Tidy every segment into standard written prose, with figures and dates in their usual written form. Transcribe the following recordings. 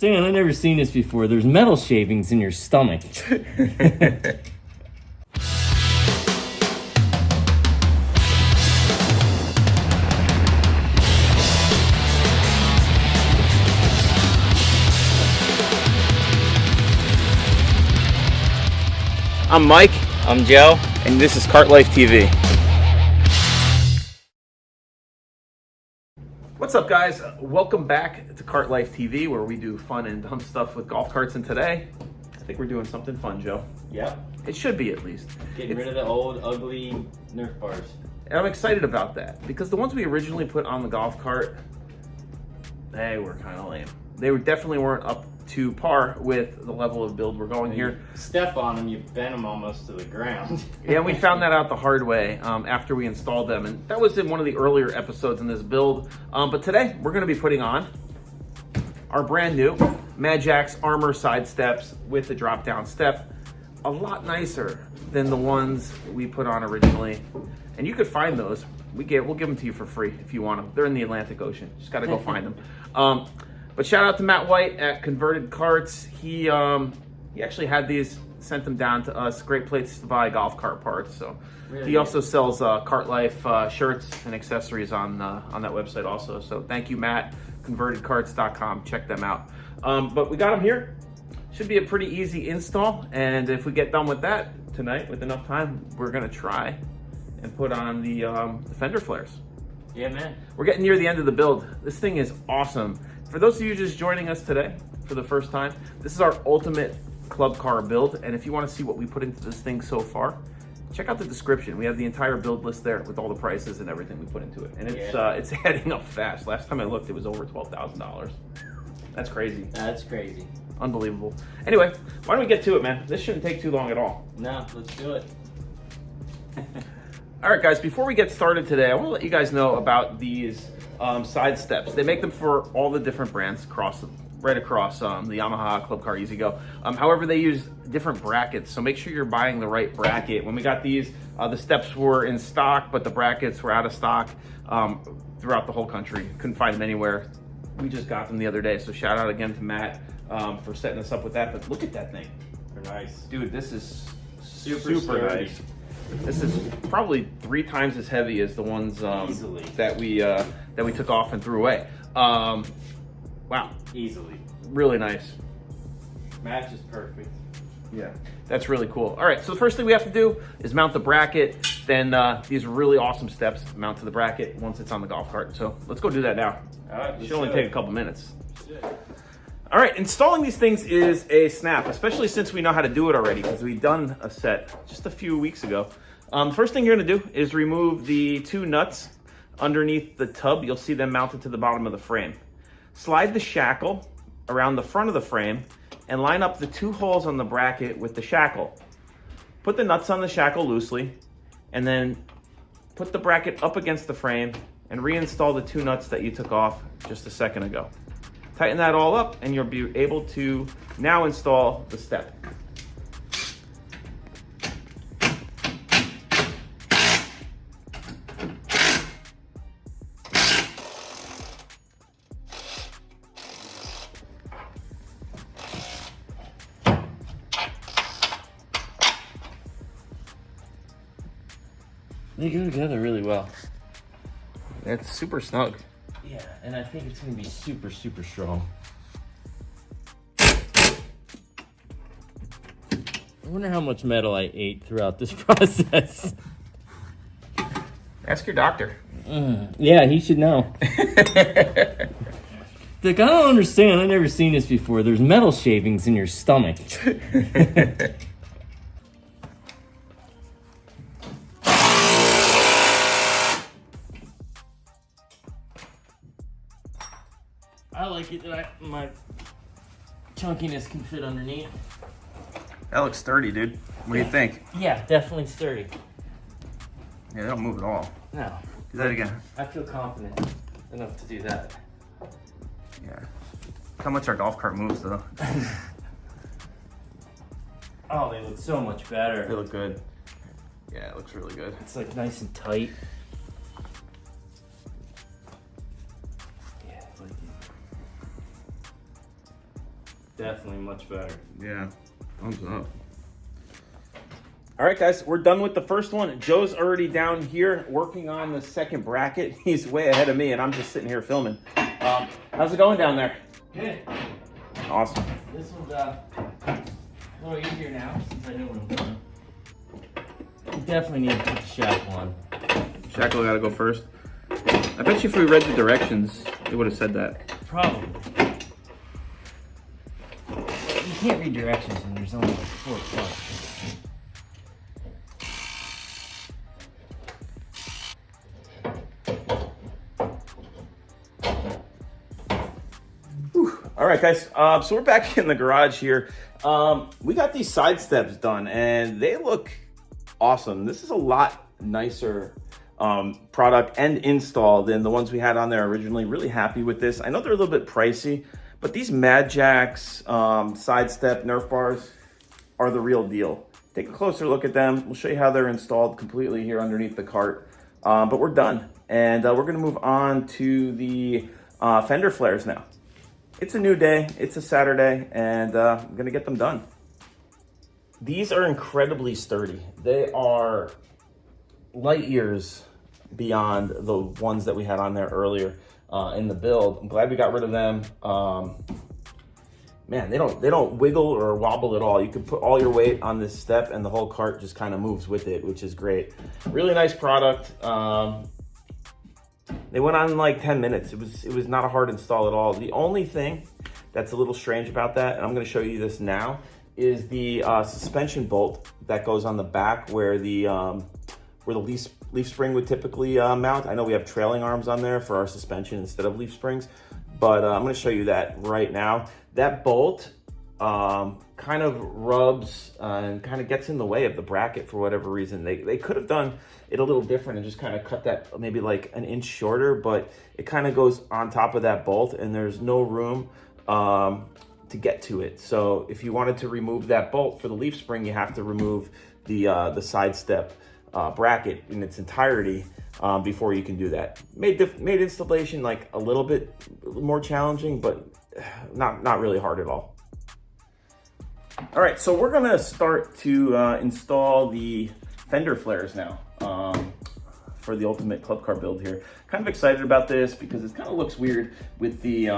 understand. I've never seen this before. There's metal shavings in your stomach. I'm Mike. I'm Joe. And this is Kart Life TV. What's up, guys? Welcome back to Kart Life TV, where we do fun and dumb stuff with golf carts. And today, I think we're doing something fun, Joe. Yep. It should be, at least. Getting rid of the old, ugly Nerf bars. And I'm excited about that, because the ones we originally put on the golf cart, they were kind of lame. They definitely weren't up to par with the level of build we're going here. Step on them, you bend them almost to the ground. Yeah, we found that out the hard way after we installed them, and that was in one of the earlier episodes in this build. But today, we're going to be putting on our brand new MadJax Armor side steps with the drop-down step. A lot nicer than the ones we put on originally, and you could find those. We'll give them to you for free if you want them. They're in the Atlantic Ocean. Just got to go find them. But shout out to Matt White at Converted Carts. He actually had these, sent them down to us. Great place to buy golf cart parts. So really he also sells Kart Life shirts and accessories on that website also. So thank you, Matt. ConvertedCarts.com. Check them out. But we got them here. Should be a pretty easy install. And if we get done with that tonight with enough time, we're gonna try and put on the Fender flares. Yeah, man. We're getting near the end of the build. This thing is awesome. For those of you just joining us today for the first time, this is our ultimate club car build. And if you want to see what we put into this thing so far, check out the description. We have the entire build list there with all the prices and everything we put into it. And it's heading up fast. Last time I looked, it was over $12,000. That's crazy. That's crazy. Unbelievable. Anyway, why don't we get to it, man? This shouldn't take too long at all. No, let's do it. All right, guys, before we get started today, I want to let you guys know about these side steps. They make them for all the different brands right across the Yamaha, Club Car, E-Z GO. However, they use different brackets, so make sure you're buying the right bracket. When we got these, the steps were in stock, but the brackets were out of stock throughout the whole country. Couldn't find them anywhere. We just got them the other day, so shout out again to Matt for setting us up with that. But look at that thing. They're nice. Dude, this is super nice. This is probably 3 times as heavy as the ones that we took off and threw away. Wow. Easily. Really nice. Match is perfect. Yeah, that's really cool. All right, so the first thing we have to do is mount the bracket. Then these really awesome steps mount to the bracket once it's on the golf cart. So let's go do that now. All right. It should only take a couple minutes. All right, installing these things is a snap, especially since we know how to do it already, because we've done a set just a few weeks ago. First thing you're gonna do is remove the 2 nuts underneath the tub. You'll see them mounted to the bottom of the frame. Slide the shackle around the front of the frame and line up the 2 holes on the bracket with the shackle. Put the nuts on the shackle loosely, and then put the bracket up against the frame and reinstall the 2 nuts that you took off just a second ago. Tighten that all up and you'll be able to now install the step. They go together really well. It's super snug. Yeah, and I think it's gonna be super, super strong. I wonder how much metal I ate throughout this process. Ask your doctor. Yeah, he should know. Like, I don't understand. I've never seen this before. There's metal shavings in your stomach. I like it that my chunkiness can fit underneath. That looks sturdy, dude. What do you think? Yeah, definitely sturdy. Yeah, they don't move at all. No. Do that again. I feel confident enough to do that. Yeah. How much our golf cart moves, though. Oh, they look so much better. They look good. Yeah, it looks really good. It's like nice and tight. Yeah, I like it. Definitely much better. Yeah, thumbs up. All right, guys, we're done with the first one. Joe's already down here working on the second bracket. He's way ahead of me, and I'm just sitting here filming. How's it going down there? Good. Awesome. This one's a little easier now since I know what I'm doing. You definitely need to put the shackle on. Shackle got to go first. I bet you if we read the directions, it would have said that. Probably. You can't read directions when there's only like 4 parts. All right, guys, so we're back in the garage here. We got these side steps done, and they look awesome. This is a lot nicer product and install than the ones we had on there originally. Really happy with this. I know they're a little bit pricey, but these MadJax side step Nerf bars are the real deal. Take a closer look at them. We'll show you how they're installed completely here underneath the cart. But we're done, and we're gonna move on to the Fender flares now. It's a new day, it's a Saturday, and I'm gonna get them done. These are incredibly sturdy. They are light years beyond the ones that we had on there earlier in the build. I'm glad we got rid of them. Man, they don't wiggle or wobble at all. You can put all your weight on this step and the whole cart just kind of moves with it, which is great. Really nice product. They went on in like 10 minutes. It was not a hard install at all. The only thing that's a little strange about that, and I'm gonna show you this now, is the suspension bolt that goes on the back where the leaf spring would typically mount. I know we have trailing arms on there for our suspension instead of leaf springs, but I'm gonna show you that right now. That bolt kind of rubs and kind of gets in the way of the bracket for whatever reason. They could have done it a little different and just kind of cut that maybe like an inch shorter, but it kind of goes on top of that bolt and there's no room to get to it. So if you wanted to remove that bolt for the leaf spring, you have to remove the side step bracket in its entirety before you can do that. Made installation like a little bit more challenging, but not really hard at all. All right, so we're gonna start to install the Fender flares now for the ultimate club car build here. Kind of excited about this because it kind of looks weird with the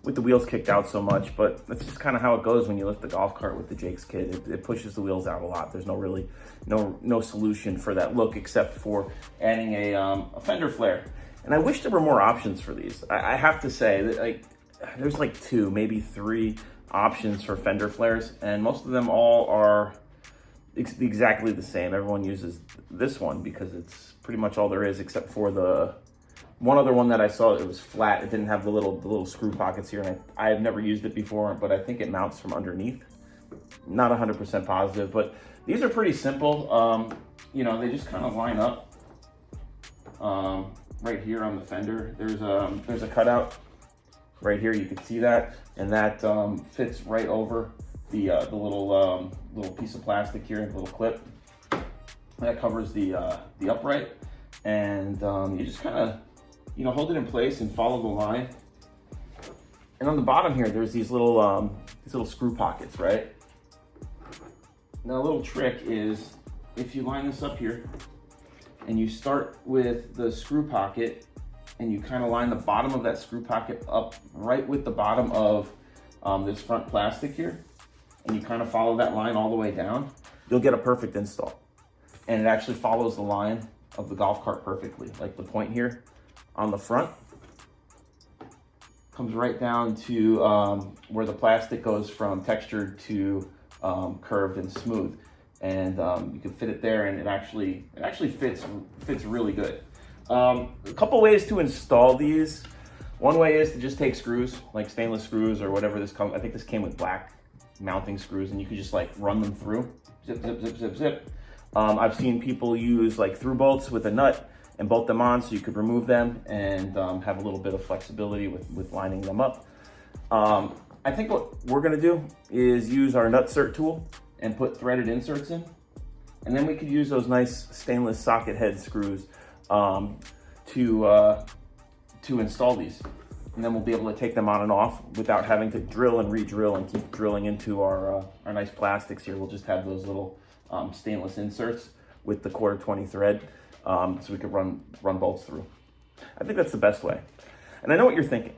wheels kicked out so much, but that's just kind of how it goes when you lift the golf cart with the Jake's kit. It pushes the wheels out a lot. There's no solution for that look except for adding a Fender flare. And I wish there were more options for these. I have to say that there's like 2, maybe 3 options for Fender flares, and most of them all are exactly the same. Everyone uses this one because it's pretty much all there is, except for the one other one that I saw. It was flat. It didn't have the little screw pockets here, and I have never used it before, but I think it mounts from underneath. Not 100% positive, but these are pretty simple. You know, they just kind of line up right here on the fender. There's a cutout right here. You can see that, and that fits right over the little piece of plastic here, the little clip that covers the upright, and you just kind of hold it in place and follow the line. And on the bottom here, there's these little screw pockets, right? Now a little trick is if you line this up here and you start with the screw pocket and you kind of line the bottom of that screw pocket up right with the bottom of this front plastic here, and you kind of follow that line all the way down, you'll get a perfect install. And it actually follows the line of the golf cart perfectly. Like the point here on the front comes right down to where the plastic goes from textured to curved and smooth. And you can fit it there, and it actually fits really good. A couple ways to install these. One way is to just take screws, like stainless screws or whatever this comes. I think this came with black mounting screws, and you could just like run them through. Zip, zip, zip, zip, zip. I've seen people use like through bolts with a nut and bolt them on so you could remove them and have a little bit of flexibility with lining them up. I think what we're gonna do is use our nutsert tool and put threaded inserts in. And then we could use those nice stainless socket head screws to install these. and then we'll be able to take them on and off without having to drill and re-drill and keep drilling into our nice plastics here. We'll just have those little stainless inserts with the 1/4 thread, so we could run bolts through. I think that's the best way. And I know what you're thinking.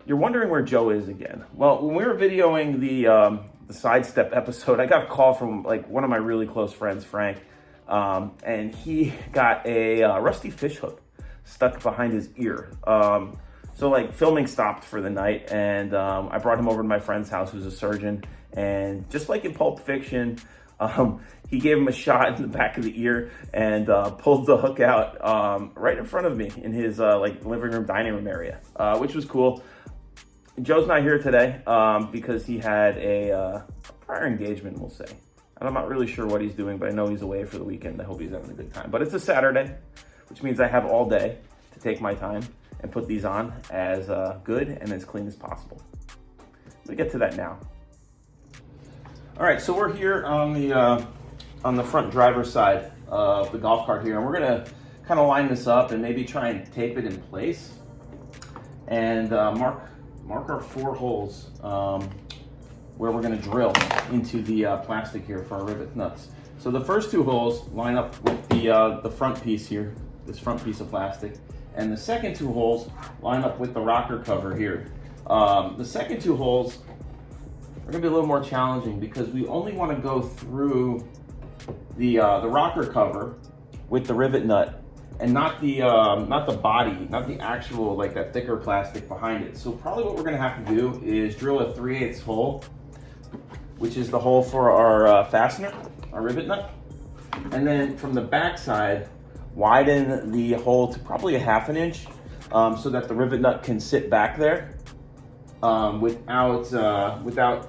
You're wondering where Joe is again. Well, when we were videoing the sidestep episode, I got a call from like one of my really close friends, Frank, and he got a rusty fish hook stuck behind his ear. So like filming stopped for the night, and I brought him over to my friend's house, who's a surgeon, and just like in Pulp Fiction, he gave him a shot in the back of the ear and pulled the hook out right in front of me in his like living room, dining room area, which was cool. Joe's not here today because he had a prior engagement, we'll say. And I'm not really sure what he's doing, but I know he's away for the weekend. I hope he's having a good time. But it's a Saturday, which means I have all day to take my time and put these on as good and as clean as possible. We'll get to that now. All right, so we're here on the front driver's side of the golf cart here, and we're gonna kind of line this up and maybe try and tape it in place and mark our 4 holes where we're going to drill into the plastic here for our rivet nuts. So the first 2 holes line up with the front piece here, this front piece of plastic, and the second 2 holes line up with the rocker cover here. The second 2 holes are going to be a little more challenging because we only want to go through the rocker cover with the rivet nut, and not the body, not the actual, like that thicker plastic behind it. So probably what we're gonna have to do is drill a 3/8 hole, which is the hole for our fastener, our rivet nut. And then from the back side, widen the hole to probably a 1/2 inch so that the rivet nut can sit back there without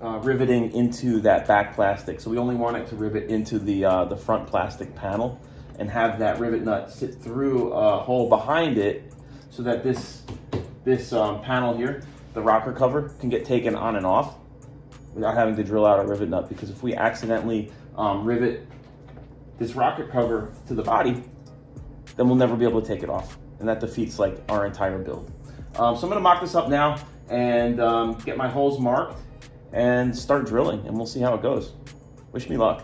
riveting into that back plastic. So we only want it to rivet into the front plastic panel, and have that rivet nut sit through a hole behind it so that this panel here, the rocker cover, can get taken on and off without having to drill out a rivet nut. Because if we accidentally rivet this rocker cover to the body, then we'll never be able to take it off. And that defeats like our entire build. So I'm gonna mock this up now and get my holes marked and start drilling, and we'll see how it goes. Wish me luck.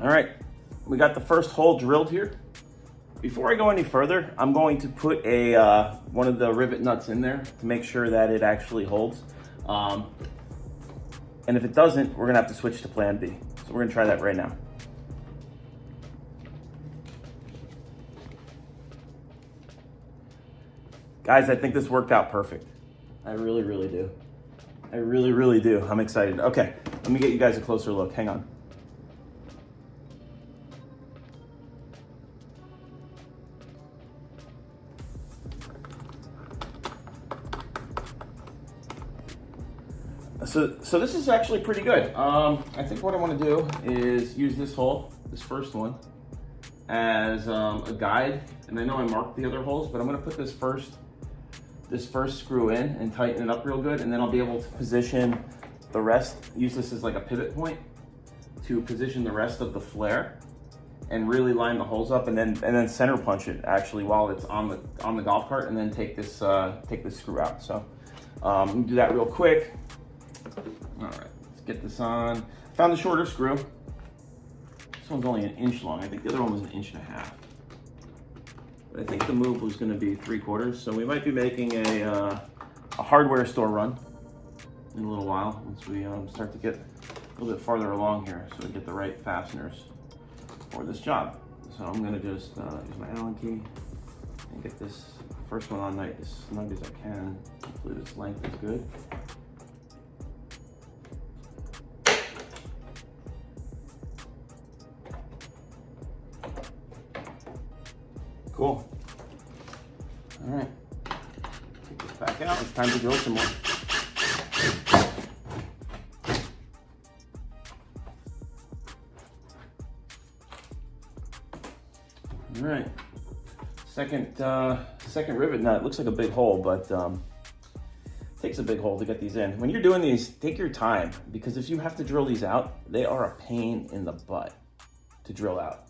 All right, we got the first hole drilled here. Before I go any further, I'm going to put one of the rivet nuts in there to make sure that it actually holds. And if it doesn't, we're gonna have to switch to plan B. So we're gonna try that right now. Guys, I think this worked out perfect. I really, really do. I really, really do. I'm excited. Okay, let me get you guys a closer look. Hang on. So this is actually pretty good. I think what I want to do is use this hole, this first one, as a guide. And I know I marked the other holes, but I'm going to put this first screw in and tighten it up real good, and then I'll be able to position the rest, use this as like a pivot point to position the rest of the flare and really line the holes up, and then center punch it actually while it's on the golf cart, and then take this screw out. So let me do that real quick. All right, let's get this on. Found the shorter screw. This one's only 1 inch long. I think the other one was 1.5 inches. But I think the move was going to be 3/4. So we might be making a hardware store run in a little while once we start to get a little bit farther along here, so we get the right fasteners for this job. So I'm going to just use my Allen key and get this first one on nice as snug as I can. Hopefully this length is good. Cool. All right, take this back out. It's time to drill some more. All right, second rivet nut. Looks like a big hole, but takes a big hole to get these in. When you're doing these, take your time, because if you have to drill these out, they are a pain in the butt to drill out.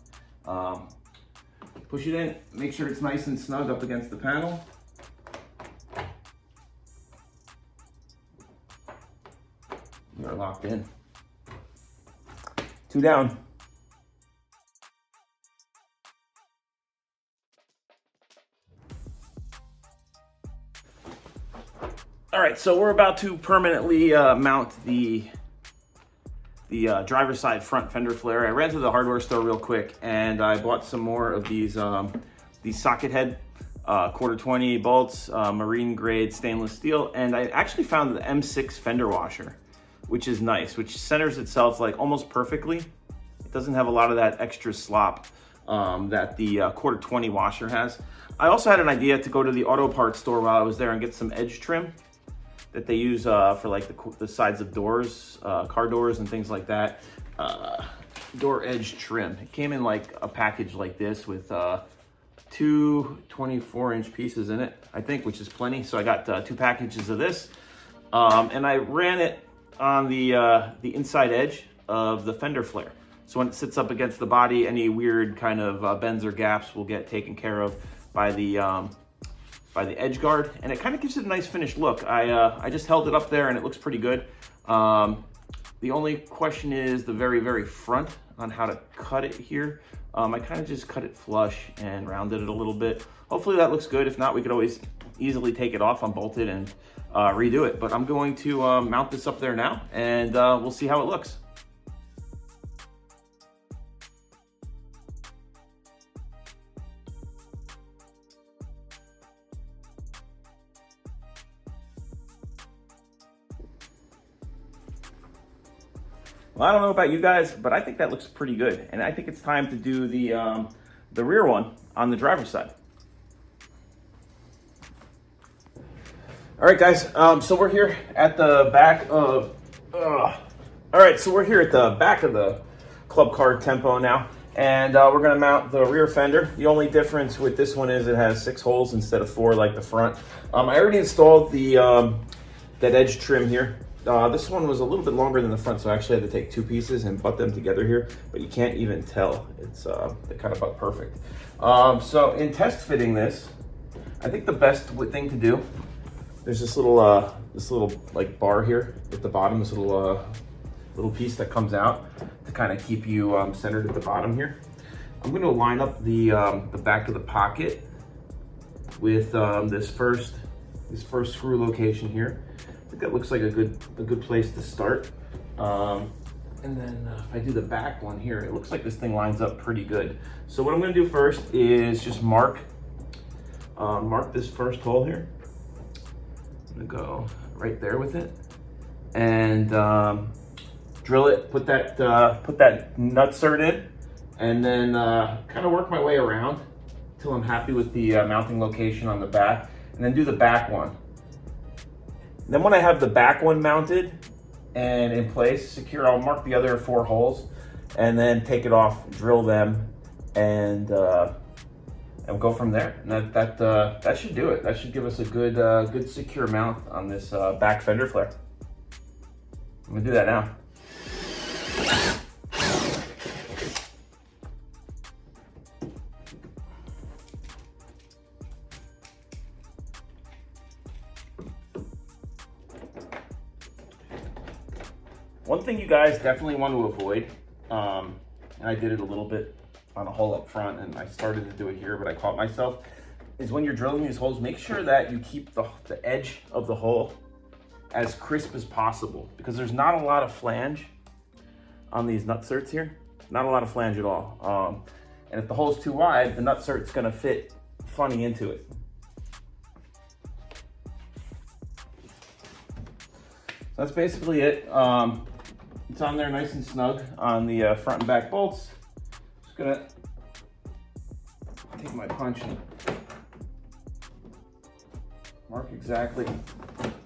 Push it in, make sure it's nice and snug up against the panel. You're locked in. 2 down. All right, so we're about to permanently mount the driver's side front fender flare. I ran to the hardware store real quick and I bought some more of these socket head quarter 20 bolts, marine grade stainless steel, and I actually found the M6 fender washer, which is nice, which centers itself like almost perfectly. It doesn't have a lot of that extra slop that the quarter 20 washer has. I also had an idea to go to the auto parts store while I was there and get some edge trim that they use for like the sides of doors, car doors and things like that. Door edge trim. It came in like a package like this with 2 24-inch pieces in it, I think, which is plenty. So I got 2 packages of this, and I ran it on the inside edge of the fender flare. So when it sits up against the body, any weird kind of bends or gaps will get taken care of by the edge guard, and it kind of gives it a nice finished look. I just held it up there and it looks pretty good. The only question is the very, very front on how to cut it here. I kind of just cut it flush and rounded it a little bit. Hopefully that looks good. If not, we could always easily take it off, unbolt it, and redo it. But I'm going to mount this up there now, and we'll see how it looks. Well, I don't know about you guys, but I think that looks pretty good. And I think it's time to do the rear one on the driver's side. All right, guys, so we're here at the back of, the Club Car Tempo now. And we're gonna mount the rear fender. The only difference with this one is it has 6 holes instead of 4 like the front. I already installed the that edge trim here. This one was a little bit longer than the front, so I actually had to take 2 pieces and butt them together here, but you can't even tell. It's they kind of butt perfect. So in test fitting this, I think the best thing to do, there's this little like bar here at the bottom, this little piece that comes out to kind of keep you centered at the bottom here. I'm going to line up the back of the pocket with this first screw location here. I think that looks like a good place to start. And then if I do the back one here, it looks like this thing lines up pretty good. So what I'm going to do first is just mark this first hole here. I'm going to go right there with it and drill it. Put that nutsert in, and then kind of work my way around until I'm happy with the mounting location on the back, and then do the back one. Then when I have the back one mounted and in place, secure, I'll mark the other 4 holes and then take it off, drill them, and go from there. And that should do it. That should give us a good secure mount on this back fender flare. I'm gonna do that now. One thing you guys definitely want to avoid, and I did it a little bit on a hole up front, and I started to do it here, but I caught myself, is when you're drilling these holes, make sure that you keep the edge of the hole as crisp as possible, because there's not a lot of flange on these nutserts here. Not a lot of flange at all. And if the hole's too wide, the nutsert's gonna fit funny into it. So that's basically it. It's on there nice and snug on the front and back bolts. Just gonna take my punch and mark exactly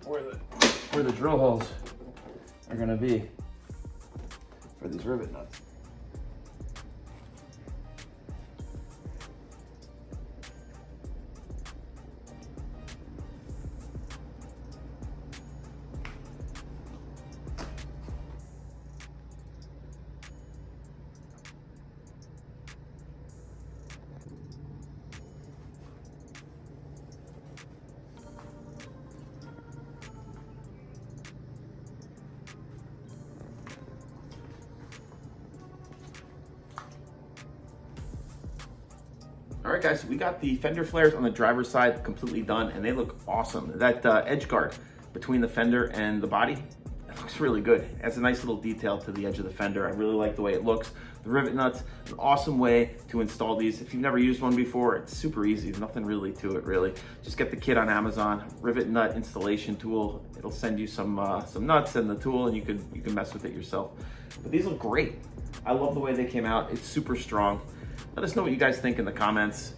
where the drill holes are gonna be for these rivet nuts. All right, guys, we got the fender flares on the driver's side completely done, and they look awesome. That edge guard between the fender and the body, it looks really good. It adds a nice little detail to the edge of the fender. I really like the way it looks. The rivet nuts, an awesome way to install these. If you've never used one before, it's super easy. There's nothing really to it, really. Just get the kit on Amazon, rivet nut installation tool. It'll send you some nuts and the tool, and you can mess with it yourself. But these look great. I love the way they came out. It's super strong. Let us know what you guys think in the comments.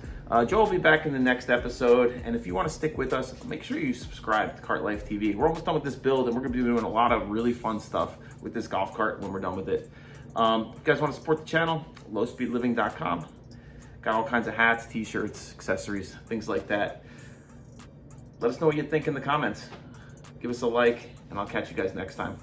Joe will be back in the next episode, and if you want to stick with us, make sure you subscribe to Cart Life TV. We're almost done with this build, and we're going to be doing a lot of really fun stuff with this golf cart when we're done with it. If you guys want to support the channel, lowspeedliving.com. Got all kinds of hats, t-shirts, accessories, things like that. Let us know what you think in the comments. Give us a like, and I'll catch you guys next time.